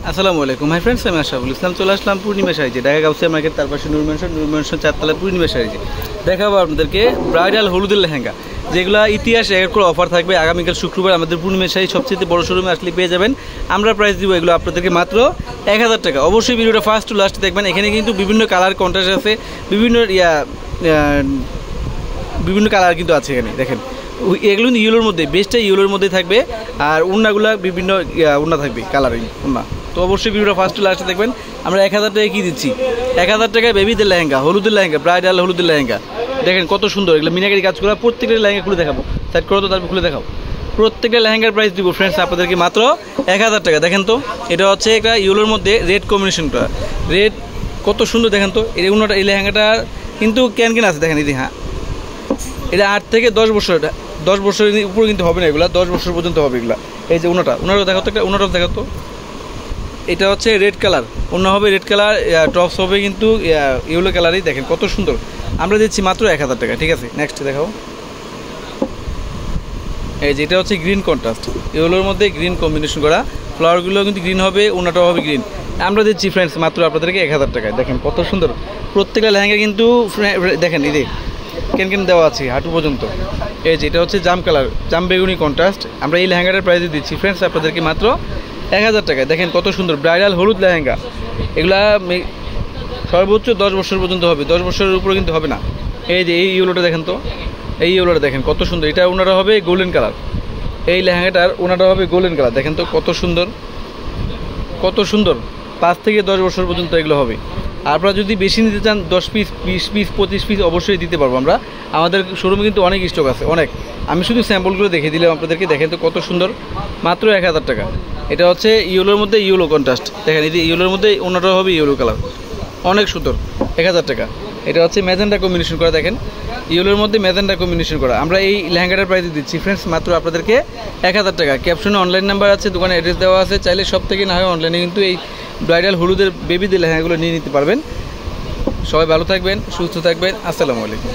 আসসালামু আলাইকুম hi friends, আমি আশরাফুল ইসলাম চলে আসলাম পূর্ণিমা শাড়িতে ঢাকা গাউসিয়া মার্কেট, তার পাশে নূর ম্যানশন 4 পূর্ণিমা শাড়িতে দেখাবো আপনাদেরকে ব্রাইডাল হলুদের লেহেঙ্গা, যেগুলো ইতিহাসে এক করে অফার থাকবে। আগামীকাল শুক্রবার আমাদের পূর্ণিমা শাড়ি সবচেয়ে বড় শোরুমে আসলে পেয়ে যাবেন। আমরা প্রাইস দিব এগুলো আপনাদেরকে মাত্র 1000 টাকা। অবশ্যই ভিডিওটা ফার্স্ট টু লাস্ট দেখবেন। এখানে কিন্তু বিভিন্ন কালার কন্ট্রাস্ট আছে, বিভিন্ন কালার কিন্তু আছে এখানে দেখেন। এগুলো কিন্তু ইয়েলোর মধ্যে, বেস্টটা ইয়েলোর মধ্যে থাকবে, আর উন্নাগুলো বিভিন্ন উন্না থাকবে কালারিং উন্না। তো অবশ্যই ভিডিওটা ফার্স্ট টু লাস্টে দেখবেন। আমরা 1000 টাকায় কী দিচ্ছি, 1000 টাকায় বেবিদের লেহেঙ্গা, হলুদের লেহেঙ্গা, ব্রাইডাল হলুদের লেহেঙ্গা। দেখেন কত সুন্দর, এগুলো মিনাকারি কাজ করা। প্রত্যেকটা লেহেঙ্গা খুলে দেখাবো, সাইড করো তো, তারপর খুলে দেখাও। প্রত্যেকটা লেহেঙ্গার প্রাইস দিব ফ্রেন্ডস আপনাদেরকে মাত্র 1000 টাকা। দেখেন তো, এটা হচ্ছে একটা ইয়েলোর মধ্যে রেড কম্বিনেশন করা, রেড কত সুন্দর। দেখেন তো এই উন্নাটা, এই লেহেঙ্গাটা কিন্তু ক্যান আছে দেখেন। এই হ্যাঁ, এটা 8 থেকে 10 বছর, 10 বছরের উপরে কিন্তু হবে না এগুলো, 10 বছর পর্যন্ত হবে এগুলো। এই যে উনাটা দেখাতো, একটা উনাটা দেখাতো। এটা হচ্ছে রেড কালার, অন্য হবে রেড কালার, টপস হবে কিন্তু ইয়েলো কালারই। দেখেন কত সুন্দর, আমরা দিচ্ছি মাত্র 1000 টাকা। ঠিক আছে, নেক্সট দেখাও। এই যে এটা হচ্ছে গ্রিন কন্ট্রাস্ট, ইয়েলোর মধ্যে গ্রিন কম্বিনেশন করা, ফ্লাওয়ারগুলো কিন্তু গ্রিন হবে, ওনাটাও হবে গ্রিন। আমরা দিচ্ছি ফ্রেন্ডস মাত্র আপনাদেরকে 1000 টাকায়। দেখেন কত সুন্দর প্রত্যেকটা লেহেঙ্গা কিন্তু দেখেন, এই যে কেন দেওয়া আছে হাঁটু পর্যন্ত। এই যে এটা হচ্ছে জাম কালার, জাম বেগুনি কন্ট্রাস্ট। আমরা এই লেহেঙ্গাটার প্রাইস দিচ্ছি ফ্রেন্ডস আপনাদেরকে মাত্র 1000 টাকায়। দেখেন কত সুন্দর ব্রাইডাল হলুদ লেহেঙ্গা, এগুলা সর্বোচ্চ 10 বছর পর্যন্ত হবে, 10 বছরের উপরে কিন্তু হবে না। এই যে এই ইয়েলোটা দেখেন তো, এই ইয়েলোটা দেখেন কত সুন্দর। এটা ওনারা হবে গোল্ডেন কালার, এই লেহেঙ্গাটার ওনারা হবে গোল্ডেন কালার। দেখেন তো কত সুন্দর, কত সুন্দর। 5 থেকে 10 বছর পর্যন্ত এগুলো হবে। আপনারা যদি বেশি নিতে চান 10 পিস, 20 পিস, 25 পিস অবশ্যই দিতে পারবো আমরা। আমাদের শোরুমে কিন্তু অনেক স্টক আছে, অনেক। আমি শুধু স্যাম্পলগুলো দেখে দিলাম আপনাদেরকে। দেখেন তো কত সুন্দর, মাত্র 1000 টাকা। এটা হচ্ছে ইয়েলোর মধ্যে ইয়েলো কন্ট্রাস্ট। দেখেন এই যে ইয়েলোর মধ্যে ওনাটা হবে ইয়েলো কালার, অনেক সুন্দর, 1000 টাকা। এটা হচ্ছে ম্যাজেন্ডা কম্বিনেশন করা। দেখেন ইয়েলোর মধ্যে ম্যাজেন্ডা কম্বিনেশন করা। আমরা এই লেহেঙ্গাটার প্রাইস দিচ্ছি ফ্রেন্ডস মাত্র আপনাদেরকে 1000 টাকা। ক্যাপশনে অনলাইন নাম্বার আছে, দোকানে অ্যাড্রেস দেওয়া আছে, চাইলে সব থেকে না হয় অনলাইনে কিন্তু এই ব্রাইডাল হলুদের বেবিদের লেহেঙ্গাগুলো নিয়ে নিতে পারবেন। সবাই ভালো থাকবেন, সুস্থ থাকবেন। আসসালামু আলাইকুম।